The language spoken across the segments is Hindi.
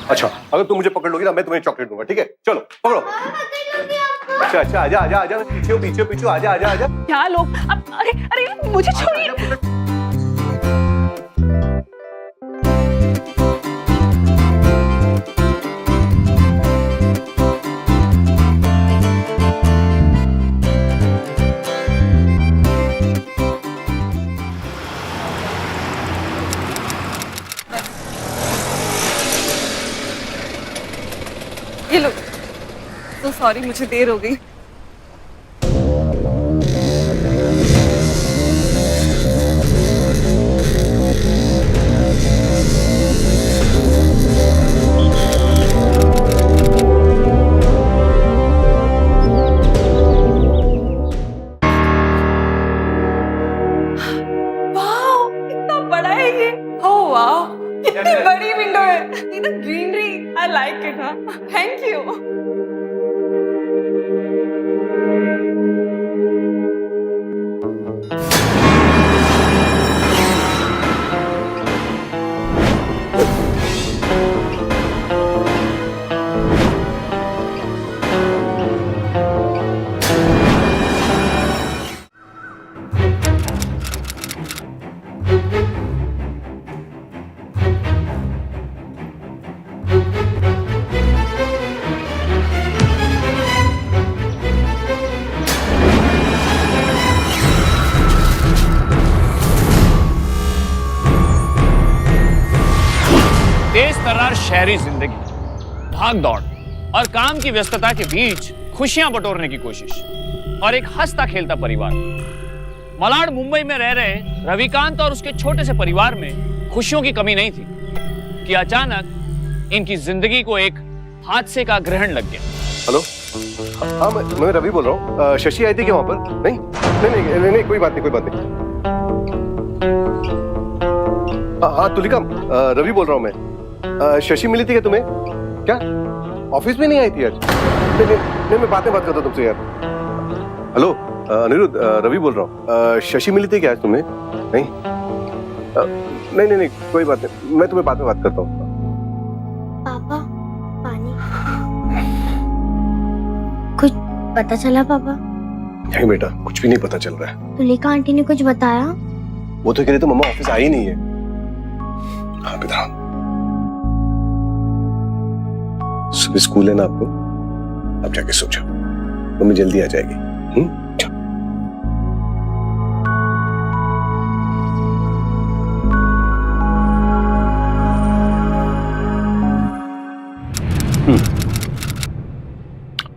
अच्छा, अगर तुम मुझे पकड़ लोगी ना मैं तुम्हें चॉकलेट दूंगा, ठीक है? चलो पकड़ो। अच्छा अच्छा, आजा आजा आजा, पीछे पीछे पीछे, आजा आजा आजा। क्या लोग अब, अरे अरे मुझे छोड़िए। ये लो, तो सॉरी मुझे देर हो गई। वाह, कितना बड़ा है ये। ओह वाह, कितनी बड़ी विंडो है। ये तो ग्रीनरी, आई लाइक इट। हाँ, थैंक यू। तेज तर्रार शहरी जिंदगी, भाग दौड़ और काम की व्यस्तता के बीच खुशियां बटोरने की कोशिश और एक हंसता खेलता परिवार। मलाड मुंबई में रह रहे रविकांत और उसके छोटे से परिवार में खुशियों की कमी नहीं थी कि अचानक इनकी जिंदगी को एक हादसे का ग्रहण लग गया। हेलो, हाँ मैं रवि बोल रहा हूँ। शशि आई थी क्या वहाँ पर? नहीं नहीं नहीं नहीं, नहीं कोई बात नहीं, कोई बात नहीं। हाँ तुलिका, रवि बोल रहा हूँ मैं। शशि मिली थी क्या तुम्हें? क्या ऑफिस में नहीं आई थी आज? नहीं नहीं नहीं, मैं बात करता हूँ तुमसे यार। हेलो अनिरुद्ध, रवि बोल रहा हूँ। शशि मिली थी क्या आज तुम्हें? नहीं नहीं नहीं नहीं, कोई बात नहीं, मैं तुम्हें बाद में बात करता हूँ। पापा पानी कुछ पता चला पापा? नहीं बेटा, कुछ भी नहीं पता चल रहा है। तुलिका आंटी ने कुछ बताया? वो तो कह रही तो मम्मा ऑफिस आई नहीं है। हाँ बेटा, सुबह स्कूल है ना आपको, अब जाके सो जाओ, मम्मी जल्दी आ जाएगी। जाओ।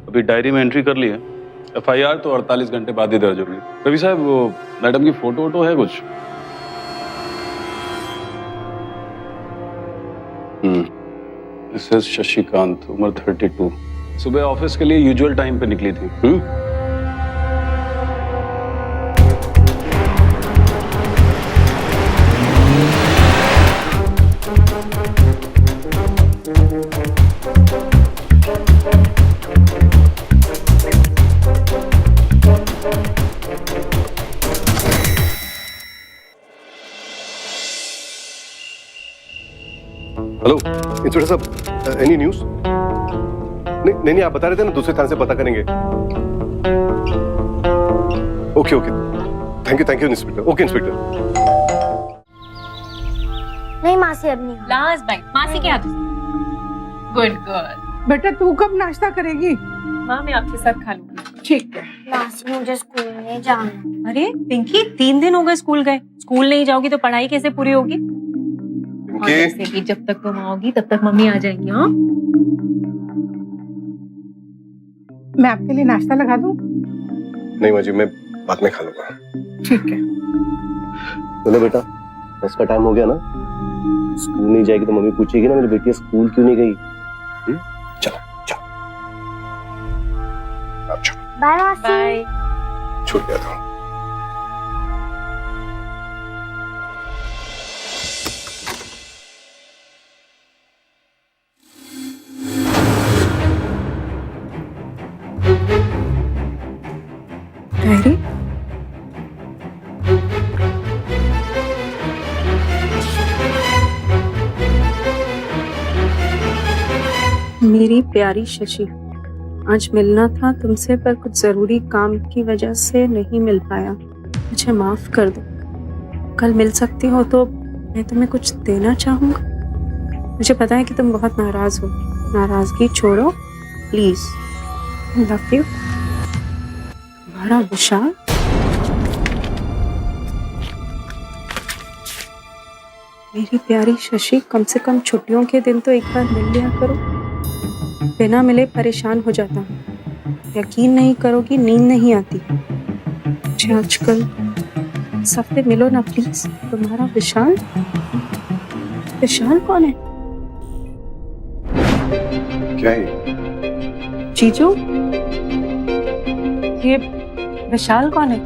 अभी डायरी में एंट्री कर ली है। एफआईआर तो 48 घंटे बाद ही दर्ज होगी। रवि साहब, वो मैडम की फोटो वोटो है कुछ? मिसेस शशिकांत, उम्र 32, सुबह ऑफिस के लिए यूजुअल टाइम पे निकली थी। हेलो इंस्पेक्टर साहब, एनी न्यूज? नहीं नहीं, आप बता रहे थे ना दूसरे थाने से पता करेंगे। Okay okay, thank you inspector. Okay inspector. नहीं मासी, अब नहीं। लास्ट बाइट मासी के हाथ। Good girl. बेटा तू कब नाश्ता करेगी? माँ मैं आपके साथ खा लूंगी। ठीक है। मासी मुझे स्कूल नहीं जाना। अरे पिंकी, 3 दिन हो गए स्कूल गए। स्कूल नहीं जाओगी तो पढ़ाई कैसे पूरी होगी? और वैसे भी जब तक तुम आओगी तब तक मम्मी आ जाएंगी। हाँ, मैं आपके लिए नाश्ता लगा दूं? नहीं माँ जी, मैं बाद में खा लूंगा। ठीक है। सुनो बेटा, बस का टाइम हो गया ना, स्कूल नहीं जाएगी तो मम्मी पूछेगी ना मेरी बेटी स्कूल क्यों नहीं गई। चलो चलो, आप चलो। बाय मासी। बाय। छूट गया था। डायरी? मेरी प्यारी शशि, आज मिलना था तुमसे पर कुछ जरूरी काम की वजह से नहीं मिल पाया। मुझे माफ कर दो। कल मिल सकती हो तो मैं तुम्हें कुछ देना चाहूंगा। मुझे पता है कि तुम बहुत नाराज हो। नाराजगी छोड़ो प्लीज। I love you. तुम्हारा विशाल। मेरी प्यारी शशि, कम से कम छुट्टियों के दिन तो एक बार मिल लिया करो। बिना मिले परेशान हो जाता हूँ। यकीन नहीं करोगी, नींद नहीं आती मुझे आजकल। इस हफ्ते मिलो ना प्लीज। तुम्हारा विशाल। विशाल कौन है? क्या है? जीजू, ये विशाल कौन है?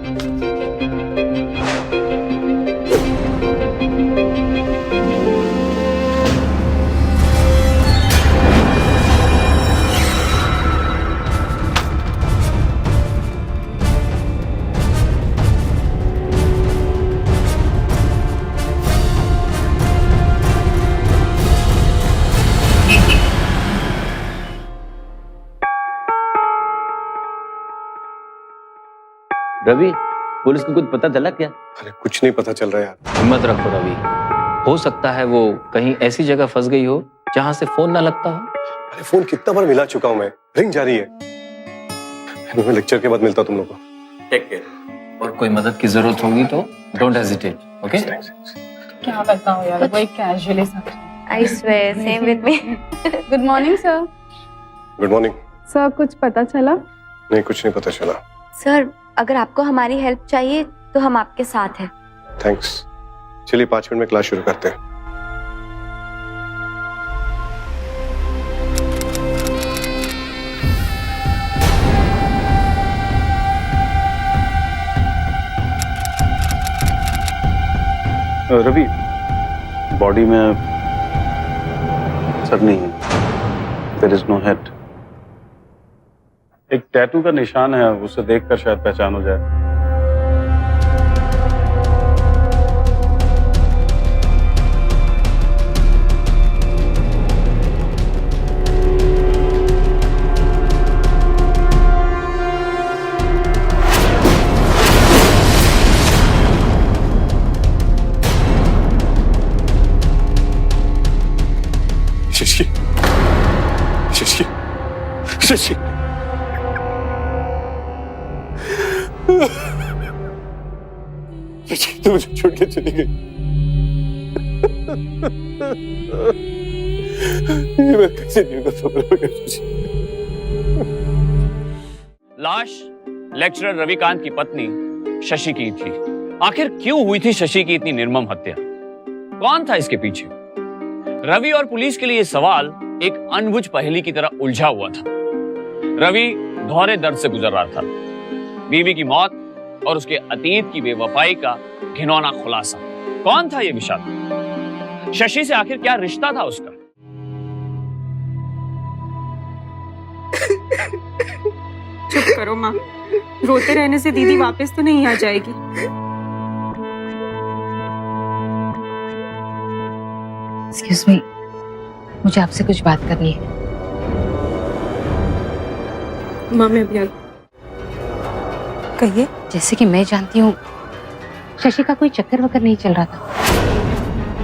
रवि, पुलिस को कुछ पता चला क्या? अरे कुछ नहीं पता चल रहा यार। हिम्मत रखो रवि, हो सकता है वो कहीं ऐसी जगह फंस गई हो जहां से फोन ना लगता हो। अरे फोन कितना बार मिला चुका हूं मैं, रिंग जा रही है। मैं लेक्चर के बाद मिलता हूं तुम लोग को। Take care. और कोई मदद की जरूरत होगी तो डोंट हेजिटेट, ओके? क्या बताऊं यार, वही कैजुअली सब। I swear, same with me. Good morning sir. Good morning. Sir कुछ पता चला? नहीं, कुछ नहीं पता चला। सर, अगर आपको हमारी हेल्प चाहिए तो हम आपके साथ हैं। थैंक्स। चलिए 5 मिनट में क्लास शुरू करते हैं। रवि, बॉडी में सर नहीं है। There is no head. एक टैटू का निशान है, उसे देखकर शायद पहचान हो जाए। शशि, शशि, शशि। शशि, तू मुझे छोड़ के चली गई। ये मैं कैसे जीऊंगा सफर? लाश लेक्चरर रविकांत की पत्नी शशि की थी। आखिर क्यों हुई थी शशि की इतनी निर्मम हत्या? कौन था इसके पीछे? रवि और पुलिस के लिए यह सवाल एक अनबुझ पहेली की तरह उलझा हुआ था। रवि दोहरे दर्द से गुजर रहा था। बीवी की मौत और उसके अतीत की बेवफाई का घिनौना खुलासा। कौन था ये विशाल? शशि से आखिर क्या रिश्ता था उसका? चुप करो माँ। रोते रहने से दीदी वापस तो नहीं आ जाएगी। एक्सक्यूज मी, मुझे आपसे कुछ बात करनी है। माँ मैं अभी कहिए। जैसे कि मैं जानती हूँ शशि का कोई चक्कर वक्कर नहीं चल रहा था।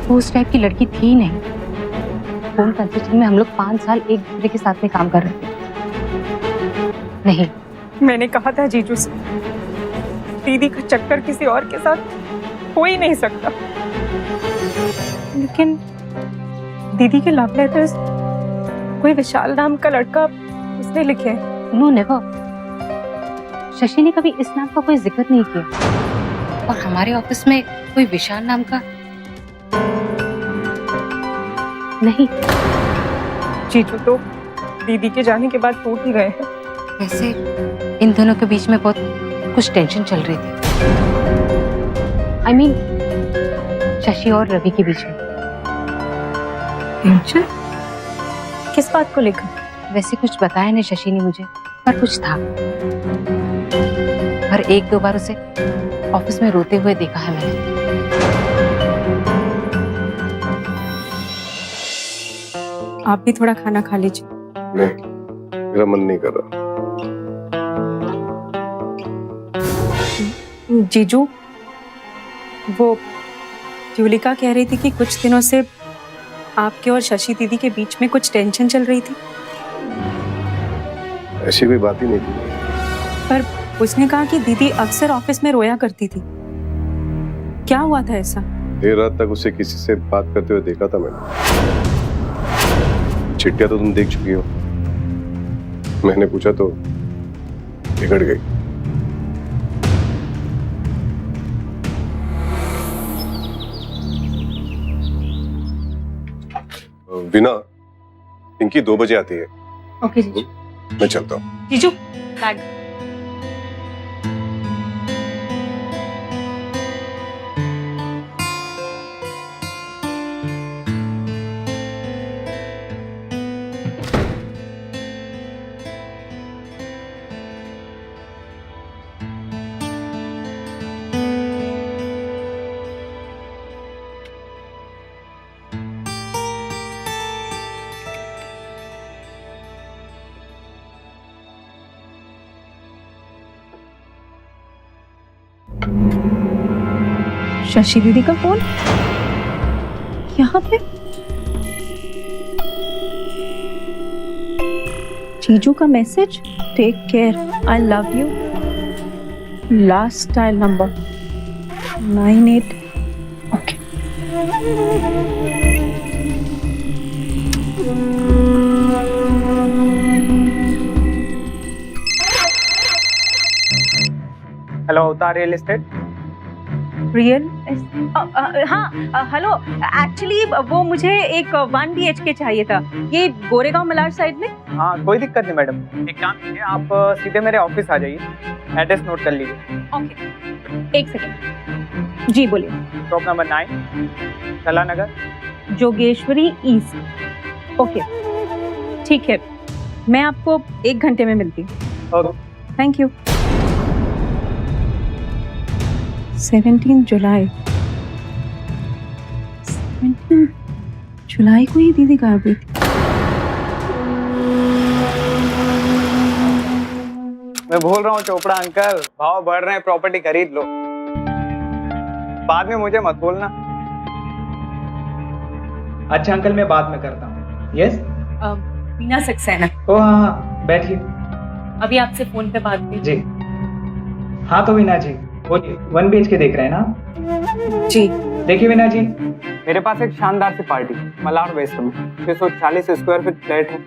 वो उस टाइप की लड़की थी ही नहीं। फोन कंस्ट्रक्शन में हम लोग 5 साल एक दूसरे के साथ में काम कर रहे थे। नहीं, मैंने कहा था जीजू से, दीदी का चक्कर किसी और के साथ हो ही नहीं सकता। लेकिन दीदी के लव लेटर्स कोई विशाल नाम का लड़का उसने लिखे हैं। No never. शशि ने कभी इस नाम का कोई जिक्र नहीं किया। और हमारे ऑफिस में कोई विशाल नाम का नहीं। जीजू तो दीदी के जाने के बाद टूट ही गए हैं। वैसे इन दोनों के बीच में बहुत कुछ टेंशन चल रही थी। I mean, शशि और रवि के बीच में। टेंशन? किस बात को लेकर? वैसे कुछ बताया नहीं शशि ने मुझे, पर कुछ था। और 1-2 बार उसे ऑफिस में रोते हुए देखा है मैंने। आप भी थोड़ा खाना खा लीजिए। नहीं, मेरा मन नहीं कर रहा। जीजू, वो युलिका कह रही थी कि कुछ दिनों से आपके और शशि दीदी के बीच में कुछ टेंशन चल रही थी। ऐसी कोई बात ही नहीं थी। पर उसने कहा कि दीदी अक्सर ऑफिस में रोया करती थी। क्या हुआ था ऐसा? देर रात तक उसे किसी से बात करते हुए देखा था मैंने। चिट्ठियां तो तुम देख चुकी हो। मैंने पूछा तो बिगड़ गई। विना, पिंकी 2 बजे आती है। ओके जीजू। मैं चलता हूँ। जीजू बैग। शशि दीदी का फोन यहाँ पे। जीजू का message, take care, I love you, last dial number 98। Okay. Hello, Avatar real estate. Real? हाँ हेलो, एक्चुअली वो मुझे एक 1 BHK चाहिए था, ये गोरेगांव मलाड साइड में। हाँ, कोई दिक्कत नहीं मैडम, एक काम कीजिए, आप सीधे मेरे ऑफिस आ जाइए, एड्रेस नोट कर लीजिए। ओके, एक सेकेंड। जी बोलिए। शॉप नंबर 9, कला नगर, जोगेश्वरी ईस्ट। ओके ठीक है, मैं आपको 1 घंटे में मिलती हूँ। Okay, thank you. 17 जुलाई। 17 जुलाई को ही दीदी गायब हुई थी। मैं बोल रहा हूँ चोपड़ा अंकल, भाव बढ़ रहे हैं, प्रॉपर्टी खरीद लो, बाद में मुझे मत बोलना। अच्छा अंकल, मैं बाद में करता हूँ। यस मीना सक्सेना। ओ हाँ, बैठिए। अभी आपसे फोन पे बात हुई। जी हाँ, तो वीना जी बोलिए, 1 BHK देख रहे हैं ना? जी देखिए वीना जी, मेरे पास एक शानदार सी पार्टी मलाड वेस्ट में 640 स्क्वायर फीट फ्लैट है,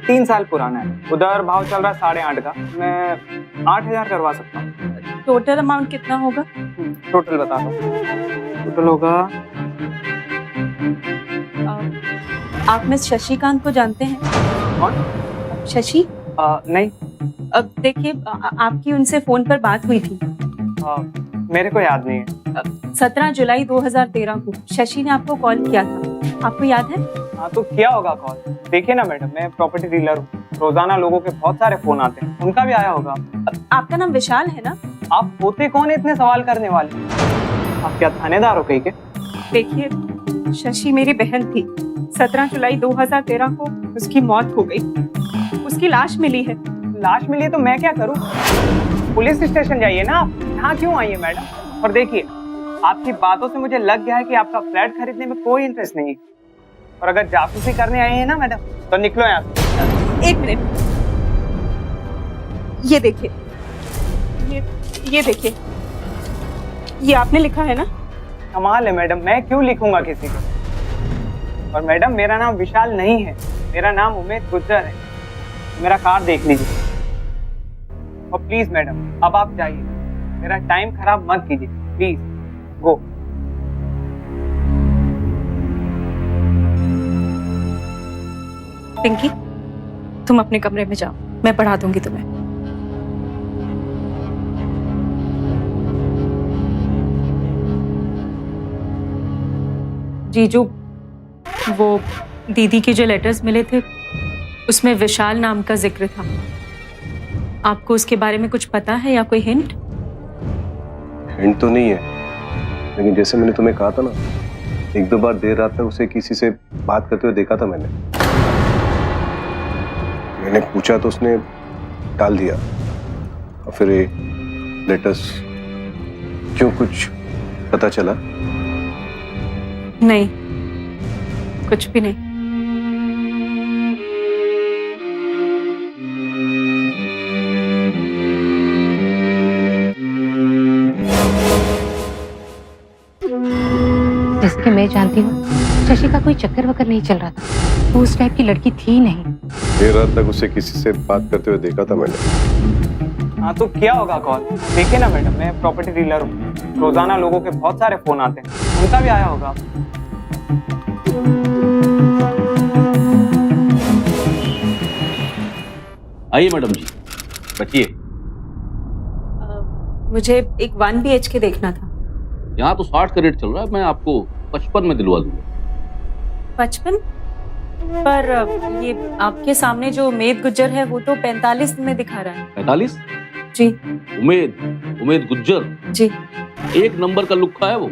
3 साल पुराना है। उधर भाव चल रहा है 8.5 का, मैं 8,000 करवा सकता हूँ। टोटल अमाउंट कितना होगा? टोटल बता दो। टोटल होगा। आप मिस शशिकांत को जानते हैं? कौन? शशि? नहीं। अब देखिए, आपकी उनसे फोन पर बात हुई थी। मेरे को याद नहीं है। 17 जुलाई 2013 को शशि ने आपको कॉल किया था, आपको याद है? हाँ, तो किया होगा कॉल। देखिए ना मैडम, मैं प्रॉपर्टी डीलर हूँ, रोजाना लोगों के बहुत सारे फोन आते हैं, उनका भी आया होगा। आपका नाम विशाल है ना? आप होते कौन है इतने सवाल करने वाले? आप क्या थानेदार हो कहीं के? देखिए, शशि मेरी बहन थी। 17 जुलाई 2013 को उसकी मौत हो गई, उसकी लाश मिली है। लाश मिली है तो मैं क्या करूँ? पुलिस स्टेशन जाइए ना आप, यहाँ क्यों आई है मैडम? और देखिए, आपकी बातों से मुझे लग गया है कि आपका फ्लैट खरीदने में कोई इंटरेस्ट नहीं है, और अगर जासूसी करने आई है ना मैडम, तो निकलो यहाँ से। 1 मिनट, ये देखिए, ये देखिए, ये आपने लिखा है ना? कमाल है मैडम, मैं क्यों लिखूंगा किसी को? और मैडम, मेरा नाम विशाल नहीं है, मेरा नाम उमेद गुज्जर है। मेरा कार्ड देख लीजिए। और प्लीज मैडम, अब आप जाइए, मेरा टाइम खराब मत कीजिए, प्लीज गो। पिंकी, तुम अपने कमरे में जाओ, मैं पढ़ा दूंगी तुम्हें। जीजू, वो दीदी के जो लेटर्स मिले थे उसमें विशाल नाम का जिक्र था। आपको उसके बारे में कुछ पता है या कोई हिंट? हिंट तो नहीं है, लेकिन जैसे मैंने तुम्हें कहा था ना, 1-2 बार देर रात तक उसे किसी से बात करते हुए देखा था मैंने। मैंने पूछा तो उसने टाल दिया। और फिर ये लेटर्स, क्यों, कुछ पता चला? नहीं, कुछ भी नहीं। जैसे कि मैं जानती हूँ शशि का कोई चक्कर वक्कर नहीं चल रहा था, वो उस टाइप की लड़की थी नहीं। देर रात तक उसे किसी से बात करते हुए देखा था मैंने। हाँ तो क्या होगा कॉल? देखिए ना मैडम, मैं प्रॉपर्टी डीलर हूँ, रोजाना लोगों के बहुत सारे फोन आते हैं, उनका भी आया होगा। आइए मैडम जी, बैठिए। मुझे एक 1 BHK देखना था। यहाँ तो 60 का रेट चल रहा है, मैं आपको 55 में दिलवा दूंगा। 55? पर ये आपके सामने जो उमेद गुज्जर है वो तो 45 में दिखा रहा है। 45? जी। उमेद गुज्जर जी। एक नंबर का लुक्खा है वो,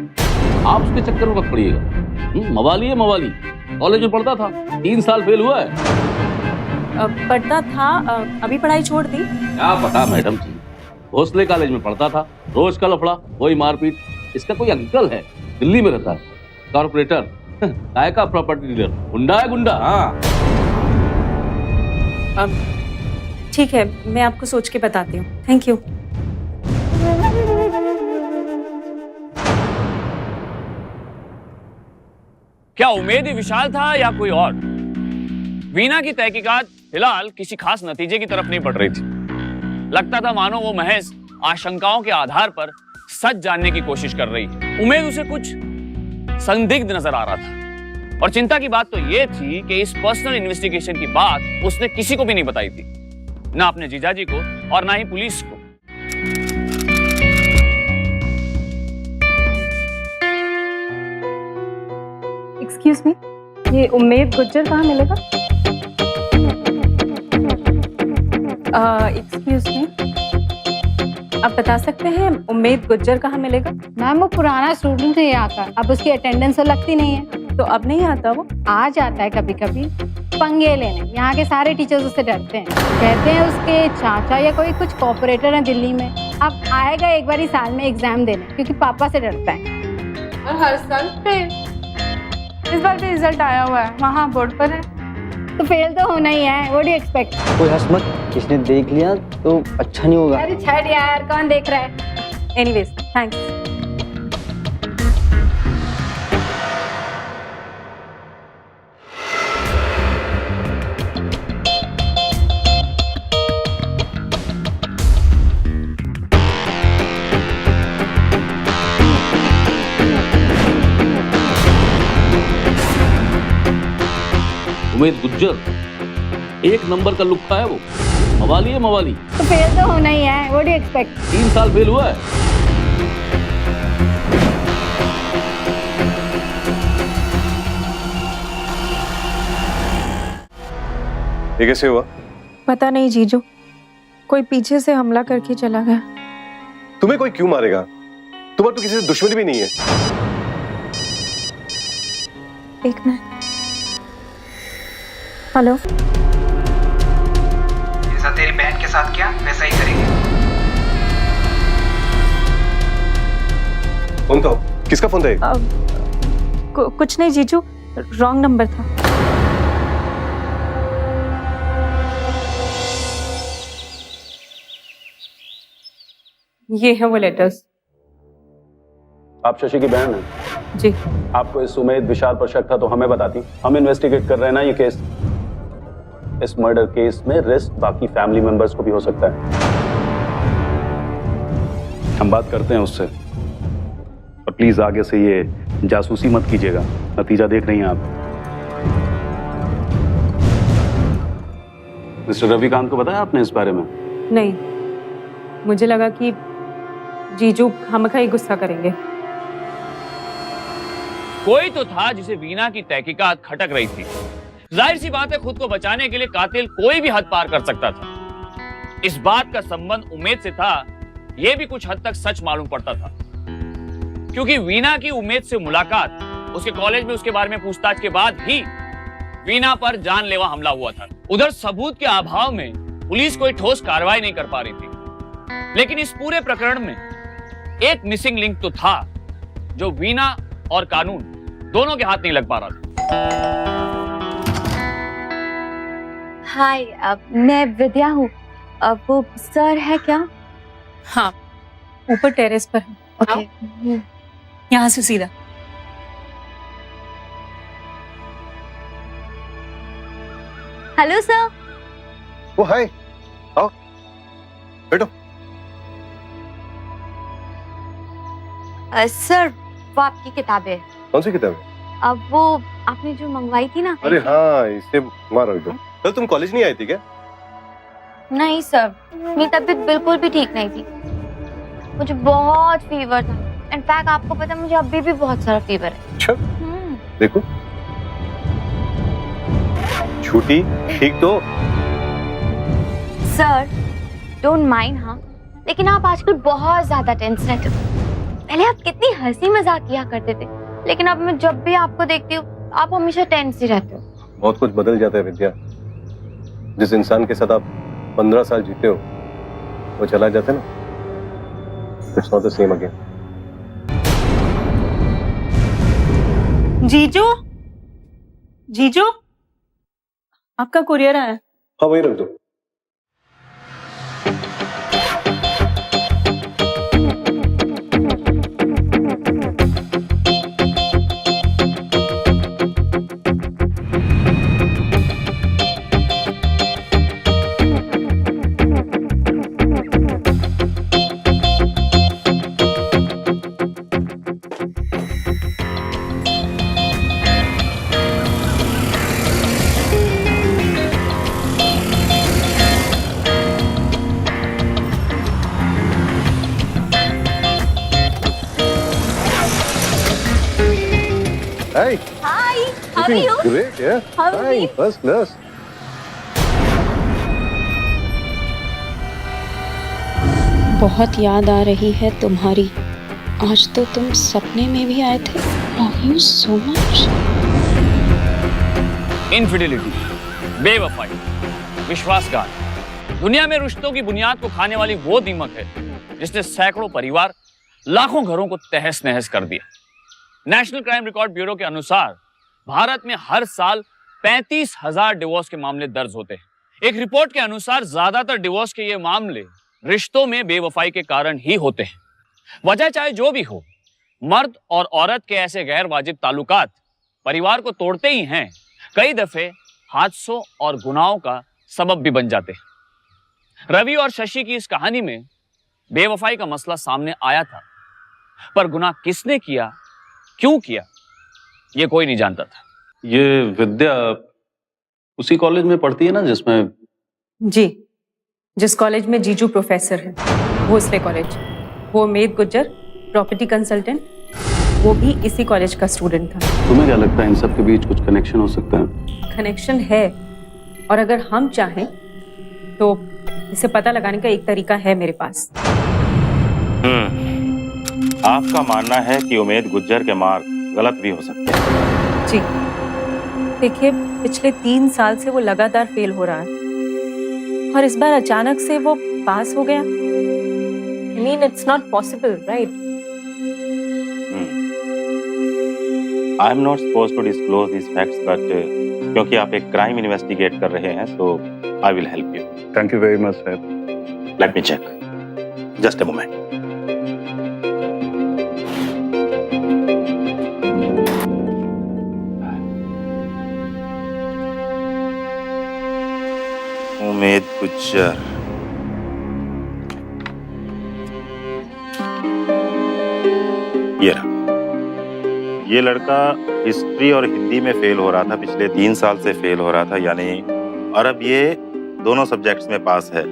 आप उसके चक्कर में मत पड़िएगा। मवाली है, मवाली। कॉलेज में पढ़ता था, 3 साल फेल हुआ है। पढ़ता था, अभी पढ़ाई छोड़ दी। क्या पता मैडम जी, भोसले कॉलेज में पढ़ता था, रोज का लफड़ा, वही मारपीट। इसका कोई अंकल है, दिल्ली में रहता है, कॉर्पोरेटर, काय का प्रॉपर्टी डीलर, गुंडा है गुंडा। हाँ ठीक है, मैं आपको सोच के बताती हूँ। Thank you. क्या उमेद ही विशाल था या कोई और? वीना की तहकीकात फिलहाल किसी खास नतीजे की तरफ नहीं बढ़ रही थी। लगता था मानो वो महज आशंकाओं के आधार पर सच जानने की कोशिश कर रही है। उमेद उसे कुछ संदिग्ध नजर आ रहा था, और चिंता की बात तो यह थी कि इस पर्सनल इन्वेस्टिगेशन की बात उसने किसी को भी नहीं बताई थी, ना अपने जीजाजी को और ना ही पुलिस को। एक्सक्यूज मी, ये उमेद गुज्जर कहाँ मिलेगा? एक्सक्यूज मी, आप बता सकते हैं उमेद गुज्जर कहाँ मिलेगा? मैम वो पुराना स्टूडेंट है यहाँ का, अब उसकी अटेंडेंस तो लगती नहीं है। तो अब नहीं आता वो? आ जाता है कभी कभी पंगे लेने। यहाँ के सारे टीचर्स उससे डरते हैं, कहते हैं उसके चाचा या कोई कुछ कॉर्पोरेटर है दिल्ली में। अब आएगा एक बार ही साल में एग्जाम देने, क्योंकि पापा से डरता है। और हर साल फेल। इस बार भी रिजल्ट आया हुआ है, वहाँ बोर्ड पर है। तो फेल तो होना ही है, व्हाट डू यू एक्सपेक्ट? कोई हंस मत, किसने देख लिया तो अच्छा नहीं होगा। अरे छड़ यार, कौन देख रहा है? Anyways, thanks. उमेद गुज्जर एक नंबर का लुक्खा है वो, मवाली है, मवाली। तो फेल तो होना ही है, व्हाट डू यू एक्सपेक्ट? 3 साल फेल हुआ है। ये कैसे हुआ? पता नहीं जीजू, कोई पीछे से हमला करके चला गया। तुम्हें कोई क्यों मारेगा? तुम्हारी तो किसी से दुश्मनी भी नहीं है। एक मिनट। हेलो। जैसा तेरी बहन के साथ किया वैसा ही करेंगे। फोन तो किसका फोन था? कुछ नहीं जीजू, रॉन्ग नंबर था। ये है वो लेटर्स। आप शशि की बहन हैं? जी। आपको इस उमेद विशाल पर शक था तो हमें बताती। हम इन्वेस्टिगेट कर रहे हैं ना ये केस। इस मर्डर केस में रिस्क बाकी फैमिली मेंबर्स को भी हो सकता है। हम बात करते हैं उससे, और प्लीज आगे से ये जासूसी मत कीजिएगा, नतीजा देख रही हैं आप। मिस्टर रविकांत को बताया आपने इस बारे में? नहीं, मुझे लगा कि जीजू हमका ही गुस्सा करेंगे। कोई तो था जिसे वीना की तहकीकात खटक रही थी। जाहिर सी बात है, खुद को बचाने के लिए कातिल कोई भी हद पार कर सकता था। इस बात का संबंध उमेद से था, यह भी कुछ हद तक सच मालूम पड़ता था, क्योंकि वीना की उमेद से मुलाकात, उसके कॉलेज में उसके बारे में पूछताछ के बाद ही वीना पर जानलेवा हमला हुआ था। उधर सबूत के अभाव में पुलिस कोई ठोस कार्रवाई नहीं कर पा रही थी। लेकिन इस पूरे प्रकरण में एक मिसिंग लिंक तो था जो वीना और कानून दोनों के हाथ नहीं लग पा रहा था। हाय, मैं विद्या हूँ। वो सर है क्या? हाँ, ऊपर टेरेस पर है। ओके। यहाँ से सीधा। Hello sir. ओ हाय, आओ बैठो। सर, वो आपकी किताबें। कौन सी किताब? अब वो आपने जो मंगवाई थी ना। अरे हाँ, इसे मारो दो। कल तुम कॉलेज नहीं आई थी क्या? नहीं सर, मेरी तबीयत बिल्कुल भी ठीक नहीं थी। मुझे बहुत फीवर था। इनफैक्ट आपको पता है मुझे अभी भी बहुत सारा फीवर है। अच्छा, देखो छुट्टी ठीक तो। सर डोंट माइंड, हाँ, लेकिन आप आजकल बहुत ज्यादा टेंस रहते हो। पहले आप कितनी हंसी मजाक किया करते थे, लेकिन अब मैं जब भी आपको देखती हूँ आप हमेशा टेंस ही रहते हो। बहुत कुछ बदल जाता है विद्या। जिस इंसान के साथ आप 15 साल जीते हो वो चला जाता है ना, it's not the same again. जीजू, जीजू, आपका कुरियर आया। हाँ, वही रख दो। Hey. Hi, how are you? Great, yeah. How are Fine, you? first class. बहुत याद आ रही है तुम्हारी। आज तो तुम सपने में भी आए थे। Love you so much. Infidelity, बेवफाई, विश्वासघात, दुनिया में रिश्तों की बुनियाद को खाने वाली वो दीमक है जिसने सैकड़ों परिवार, लाखों घरों को तहस नहस कर दिया। नेशनल क्राइम रिकॉर्ड ब्यूरो के अनुसार भारत में हर साल 35,000 डिवोर्स के मामले दर्ज होते हैं। एक रिपोर्ट के अनुसार ज्यादातर डिवोर्स के ये मामले रिश्तों में बेवफाई के कारण ही होते हैं। वजह चाहे जो भी हो, मर्द और औरत के ऐसे गैर वाजिब ताल्लुकात परिवार को तोड़ते ही हैं, कई दफे हादसों और गुनाहों का सबब भी बन जाते हैं। रवि और शशि की इस कहानी में बेवफाई का मसला सामने आया था, पर गुनाह किसने किया, क्यों किया, ये कोई नहीं जानता था। ये विद्या उसी कॉलेज में पढ़ती है ना जिसमें? जी, जिस कॉलेज में जीजू प्रोफेसर है, भोसले कॉलेज। वो उमेद गुज्जर, प्रॉपर्टी कंसल्टेंट, वो भी इसी कॉलेज का स्टूडेंट था। तुम्हें क्या लगता है इन सब के बीच कुछ कनेक्शन हो सकता है? कनेक्शन है, और अगर हम चाहें तो इसे पता लगाने का एक तरीका है मेरे पास। आपका मानना है कि उमेद गुज्जर के मार्क गलत भी हो सकते हैं? जी, देखिए पिछले 3 साल से वो लगातार फेल हो रहा है, और इस बार अचानक से वो पास हो गया। I mean, it's not possible, right? I am not supposed to disclose these facts, but क्योंकि आप एक क्राइम इन्वेस्टिगेट कर रहे हैं, so I will help you. Thank you very much, sir. Let me check. Just a moment. Umed Gujjar, ये लड़का हिस्ट्री और हिंदी में फेल हो रहा था, पिछले 3 साल से फेल हो रहा था, यानी और अब ये दोनों सब्जेक्ट्स में पास है।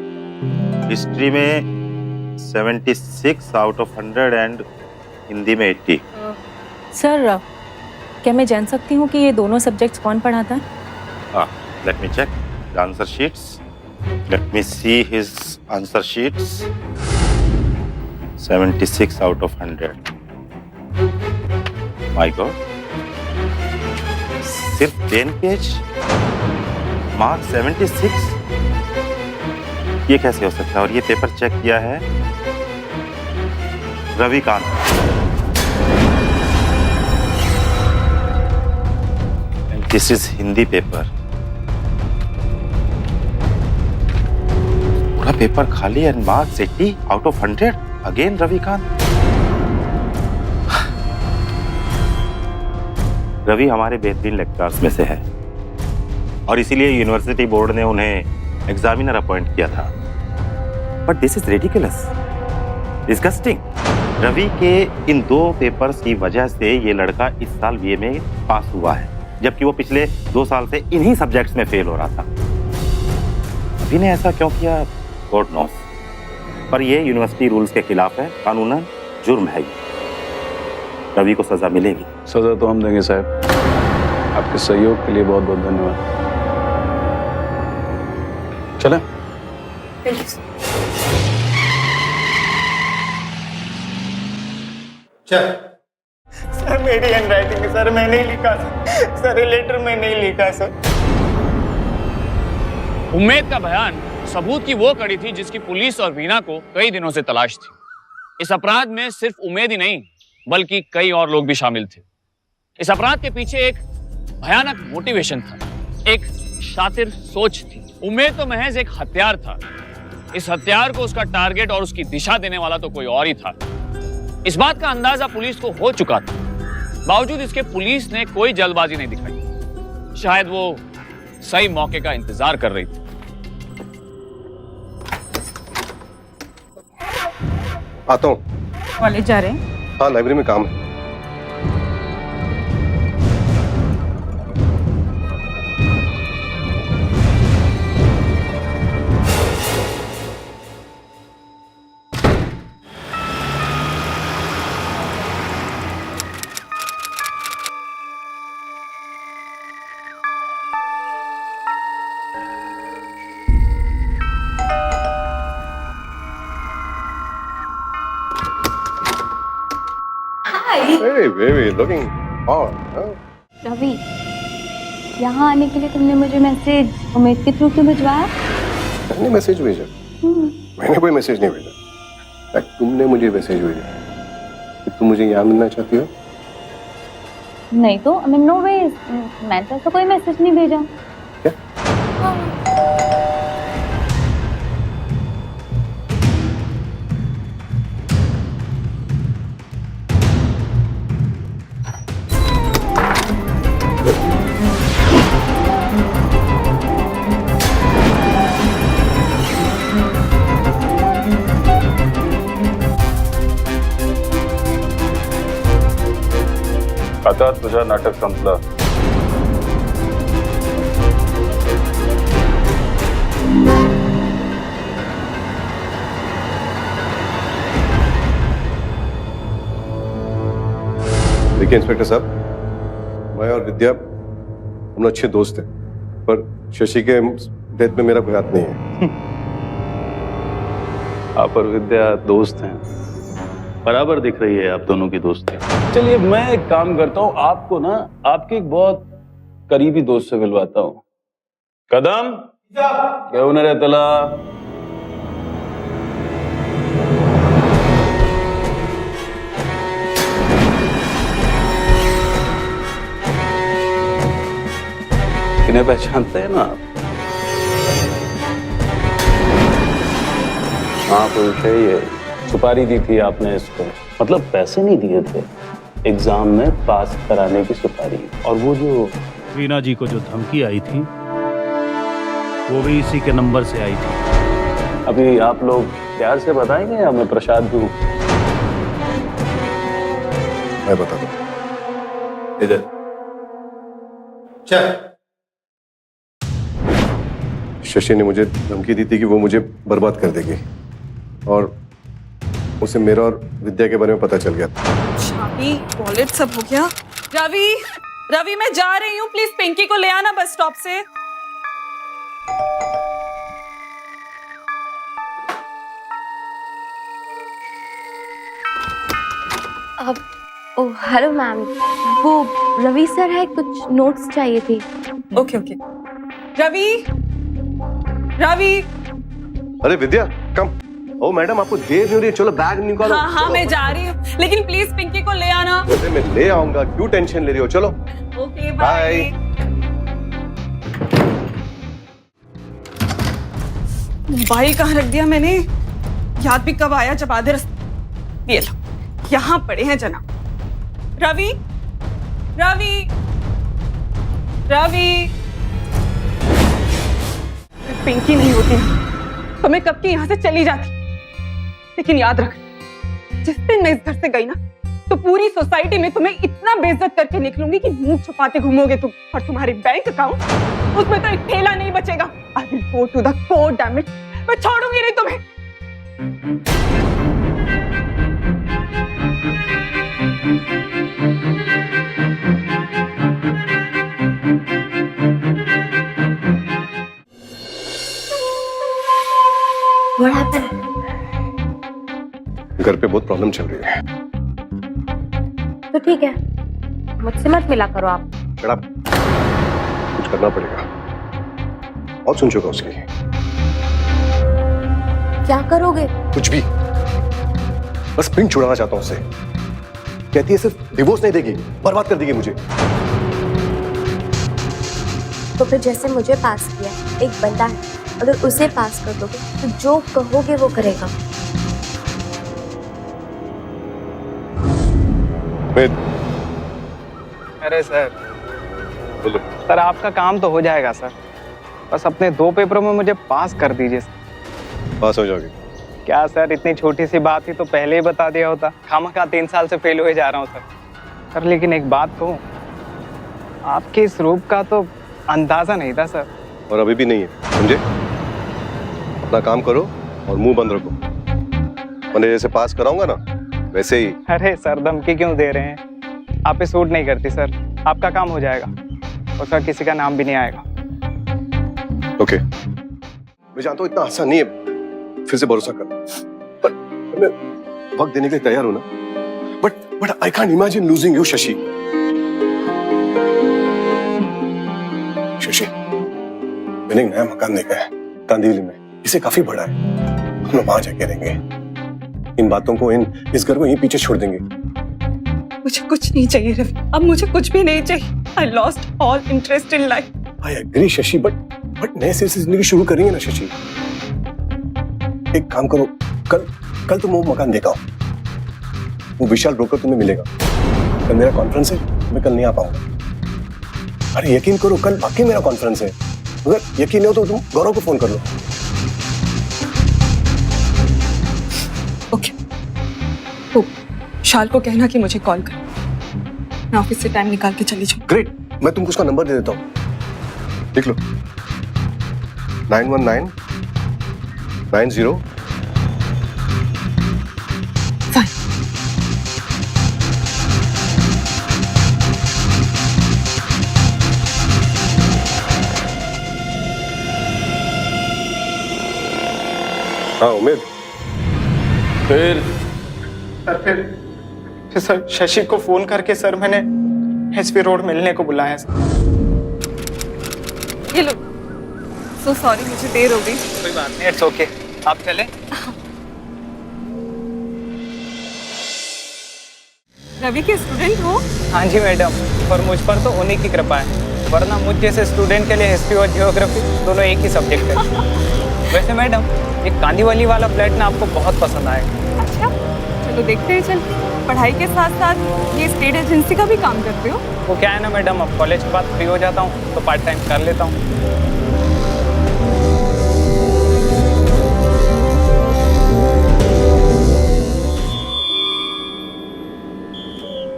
हिस्ट्री में 76 आउट ऑफ 100 एंड हिंदी में 80। सर, क्या मैं जान सकती हूँ कि ये दोनों सब्जेक्ट्स कौन पढ़ाता है? हाँ, let me check the answer sheets. Let me see his answer sheets. 76 out of 100। My God, सिर्फ 10 पेज, मार्क 76। ये कैसे हो सकता है? और ये पेपर चेक किया है Ravikant. This is Hindi paper. पूरा पेपर खाली and marks 80 out of 100। Again Ravikant. Ravi हमारे बेहतरीन लेक्चरर्स में से है और इसीलिए यूनिवर्सिटी बोर्ड ने उन्हें एग्जामिनर अपॉइंट किया था। But this is ridiculous, disgusting. Ravi के इन 2 पेपर्स की वजह से ये लड़का इस साल बीए में पास हुआ है, जबकि वो पिछले 2 साल से इन्हीं सब्जेक्ट्स में फेल हो रहा था। रवि ने ऐसा क्यों किया, गॉड नोस। पर ये यूनिवर्सिटी रूल्स के खिलाफ है, कानूनन जुर्म है। रवि को सजा मिलेगी। सजा तो हम देंगे साहब। आपके सहयोग के लिए बहुत बहुत धन्यवाद। चलें? सर मेरी हैंडराइटिंग है सर, मैं नहीं लिखा सर, ये लेटर में नहीं लिखा सर। उम्मेद का बयान सबूत की वो कड़ी थी जिसकी पुलिस और वीना को कई दिनों से तलाश थी। इस अपराध में सिर्फ उम्मेद ही नहीं बल्कि कई और लोग भी शामिल थे। इस अपराध के पीछे एक भयानक मोटिवेशन था, एक शातिर सोच थी। उम्मेद तो महज एक हथियार था। इस हथियार को उसका टारगेट और उसकी दिशा देने वाला तो कोई और ही था। इस बात का अंदाजा पुलिस को हो चुका था। बावजूद इसके पुलिस ने कोई जल्दबाजी नहीं दिखाई। शायद वो सही मौके का इंतजार कर रही थी। आता हूँ। कॉलेज जा रहे हैं? हाँ, लाइब्रेरी में काम है। Hey, baby, looking hot, huh? Ravi, यहाँ आने के लिए तुमने मुझे मैसेज उम्मीद के थ्रू क्यों भिजवाया? मैंने मैसेज भेजा? मैंने कोई मैसेज नहीं भेजा। तुमने मुझे मैसेज भेजा कि तुम मुझे यहाँ मिलना चाहती हो। नहीं तो आई मीन नो वेज, मैंने तो ऐसा कोई मैसेज नहीं भेजा। क्या? आता तुझा नाटक संपला। देखिए इंस्पेक्टर साहब, मैं और विद्या हम लोग अच्छे दोस्त हैं, पर शशि के डेथ में मेरा कोई हाथ नहीं है। आप और विद्या दोस्त हैं, बराबर दिख रही है आप दोनों की दोस्ती। चलिए मैं एक काम करता हूँ, आपको ना आपके एक बहुत करीबी दोस्त से मिलवाता हूँ। कदम घेऊन रे त्याला। इन्हें पहचानते हैं ना आप? हाँ पुरुष है ये। सुपारी दी थी आपने इसको, मतलब पैसे नहीं दिए थे, एग्जाम में पास कराने की सुपारी। और वो जो वीना जी को जो धमकी आई थी वो भी इसी के नंबर से आई थी। अभी आप लोग प्यार से बताएंगे या मैं प्रसाद दूं? मैं बता दूं। इधर चल। शशि ने मुझे धमकी दी थी कि वो मुझे बर्बाद कर देगी, और उसे मेरा और विद्या के बारे में पता चल गया था। शादी, कॉलेज सब हो गया। रवि, रवि मैं जा रही हूँ, प्लीज पिंकी को ले आना बस स्टॉप से। अब ओह हेलो मैम, वो रवि सर है, कुछ नोट्स चाहिए थे। Okay okay. रवि, रवि। अरे विद्या कम। ओ मैडम आपको देर नहीं हो रही है, चलो बैग निकालो। हाँ हाँ मैं जा रही हूँ, लेकिन प्लीज पिंकी को ले आना। अरे मैं ले आऊंगा, क्यों टेंशन ले रही हो, चलो। Okay bye. मोबाइल कहाँ रख दिया मैंने, याद भी कब आया जब आधे रास्ते। ये लो, यहाँ पड़े हैं जनाब। रवि, रवि, रवि। पिंकी नहीं होती तो मैं कब की यहाँ से चली जाती। लेकिन याद रख, जिस दिन मैं इस घर से गई ना, तो पूरी सोसाइटी में तुम्हें इतना बेइज्जत करके निकलूंगी कि मुंह छुपाते घूमोगे तुम। और तुम्हारे बैंक अकाउंट, उसमें तो एक ठेला नहीं बचेगा। I will go to the court, damn it. मैं छोड़ूंगी नहीं तुम्हें। What happened? घर पे बहुत प्रॉब्लम चल रही है। तो ठीक है, मुझसे मत मिला करो आप। Shut up. कुछ करना पड़ेगा, बहुत सुन चुका उसकी। क्या करोगे? कुछ भी, बस पिंक छुड़ाना चाहता हूं उससे। कहती है सिर्फ डिवोर्स नहीं देगी, बर्बाद कर देगी मुझे। तो फिर जैसे मुझे पास किया, एक बंदा है, अगर उसे पास कर दोगे तो जो कहोगे वो करेगा। अरे सर, बोलो। सर आपका काम तो हो जाएगा सर, बस अपने 2 पेपरों में मुझे पास कर दीजिए सर। पास हो जाओगे? क्या सर, इतनी छोटी सी बात थी तो पहले ही बता दिया होता। खामखा 3 साल से फेल हुए जा रहा हूँ सर। लेकिन एक बात कहूँ, आपके इस रूप का तो अंदाजा नहीं था सर। और अभी भी नहीं है, समझे? अपना काम करो और मुंह बंद रखो, मैंने जैसे पास कराऊंगा ना वैसे ही। अरे सर, धमकी क्यों दे रहे हैं? आप पे सूट नहीं करती सर। आपका काम हो जाएगा और सर किसी का नाम भी नहीं आएगा। ओके, मैं जानता हूँ इतना आसान नहीं है, फिर से भरोसा कर, पर मैं वक्त देने के लिए तैयार हूं ना। But I can't imagine losing you Shashi. Shashi, मैंने एक नया मकान देखा है कांदिवली में, इसे काफी बड़ा है। हम लोग वहां जाके रहेंगे, इन बातों को, इस घर को यहीं पीछे छोड़ देंगे। मुझे कुछ नहीं चाहिए रवि, अब मुझे कुछ भी नहीं चाहिए। I lost all interest in life. I agree Shashi, but नए सिरे से जिंदगी शुरू करेंगे ना शशि। एक काम करो, कल तुम वो मकान देखा, वो विशाल ब्रोकर तुम्हें मिलेगा। कल मेरा कॉन्फ्रेंस है, मैं कल नहीं आ पाऊंगा। अरे यकीन करो, कल वाकई मेरा कॉन्फ्रेंस है। अगर यकीन नहीं हो तो तुम गौरव को फोन कर लो। ओके, तो शाल को कहना कि मुझे कॉल कर, मैं ऑफिस से टाइम निकाल के चली जाऊँ। ग्रेट, मैं तुमको उसका नंबर दे देता हूँ, लिख लो। 919 90 फाइन। हाँ उमेद, फिर सर शशि को फोन करके सर मैंने एसपी रोड मिलने को बुलाया सर। ये लो, सो सॉरी मुझे देर हो गई। कोई बात नहीं, इट्स ओके, आप चले। रवि के स्टूडेंट हो? हाँ जी मैडम, और मुझ पर तो उन्हीं की कृपा है, वरना मुझ जैसे स्टूडेंट के लिए हिस्ट्री और जियोग्राफी दोनों एक ही सब्जेक्ट है। वैसे मैडम, ये कांदीवली वाला फ्लैट ना आपको बहुत पसंद आएगा। अच्छा, चलो देखते हैं। चल, पढ़ाई के साथ साथ ये स्टेट एजेंसी का भी काम करते हो? वो क्या है ना मैडम, अब कॉलेज के बाद फ्री हो जाता हूँ तो पार्ट टाइम कर लेता हूँ।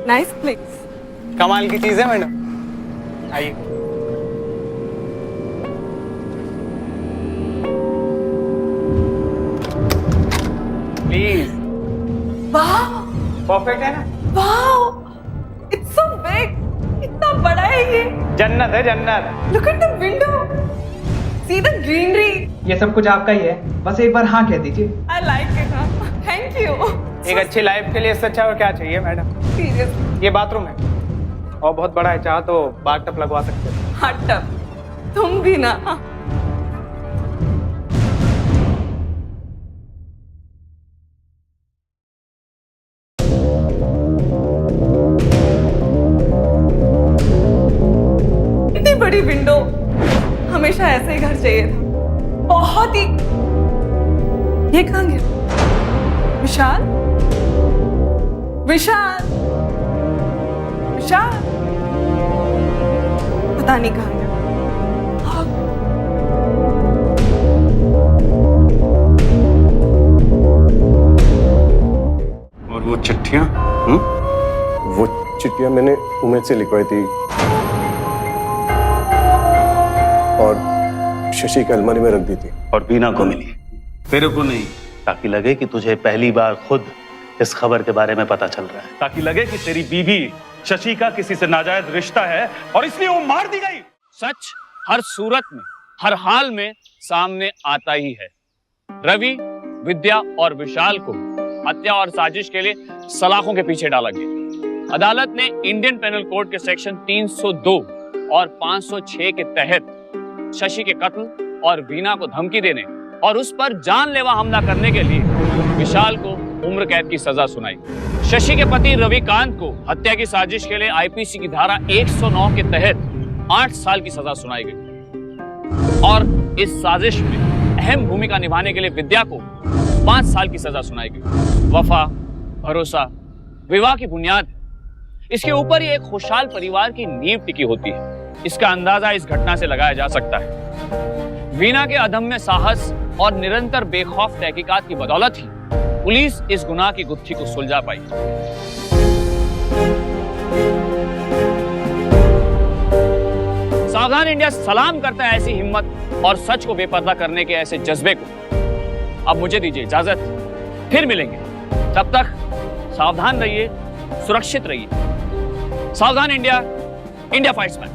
Nice place. कमाल की चीज है मैडम, आइए। प्लीज। वाह, परफेक्ट है ना? वाह, इट्स सो बिग, इतना बड़ा है ये। जन्नत है जन्नत। Look at the window, see the greenery. ये सब कुछ आपका ही है, बस एक बार हाँ कह दीजिए। I like it. Thank you. एक अच्छी लाइफ के लिए इससे अच्छा और क्या चाहिए मैडम? ये बाथरूम है और बहुत बड़ा है, चाहो तो बाथ टब लगवा सकते हो। हट टब तुम भी ना। इतनी बड़ी विंडो, हमेशा ऐसे ही घर चाहिए था। बहुत ही। ये कहाँ गया? विशाल, विशाल, विशाल, पता नहीं कहाँ गया। और वो चिट्ठियां? वो चिट्ठियां मैंने उमेद से लिखवाई थी और शशि की अलमारी में रख दी थी। और बीना को मिली, तेरे को नहीं, ताकि लगे कि तुझे पहली बार खुद इस खबर के बारे में पता चल रहा है, ताकि लगे कि तेरी बीवी शशि का किसी से नाजायज रिश्ता है और इसलिए वो मार दी गई। सच हर सूरत में, हर हाल में सामने आता ही है। रवि, विद्या और विशाल को हत्या और साजिश के लिए सलाखों के पीछे डाला गया। अदालत ने इंडियन पेनल कोड के सेक्शन 302 और 506 के तहत शशि के कत्ल और वीना को धमकी देने और उस पर जानलेवा हमला करने के लिए विशाल को उम्र कैद की सजा सुनाई। शशि के पति रविकांत को हत्या की साजिश के लिए आईपीसी की धारा 109 के तहत 8 साल की सजा सुनाई गई और इस साजिश में अहम भूमिका निभाने के लिए विद्या को 5 साल की सजा सुनाई गई। वफा, भरोसा, विवाह की बुनियाद है। इसके ऊपर ही एक खुशहाल परिवार की नींव टिकी होती है। इसका अंदाजा इस घटना से लगाया जा सकता है। वीना के अदम्य साहस और निरंतर बेखौफ तहकीकात की बदौलत ही पुलिस इस गुनाह की गुत्थी को सुलझा पाई। सावधान इंडिया सलाम करता है ऐसी हिम्मत और सच को बेपर्दा करने के ऐसे जज्बे को। अब मुझे दीजिए इजाजत, फिर मिलेंगे। तब तक सावधान रहिए, सुरक्षित रहिए। सावधान इंडिया, इंडिया फाइट्स बैक।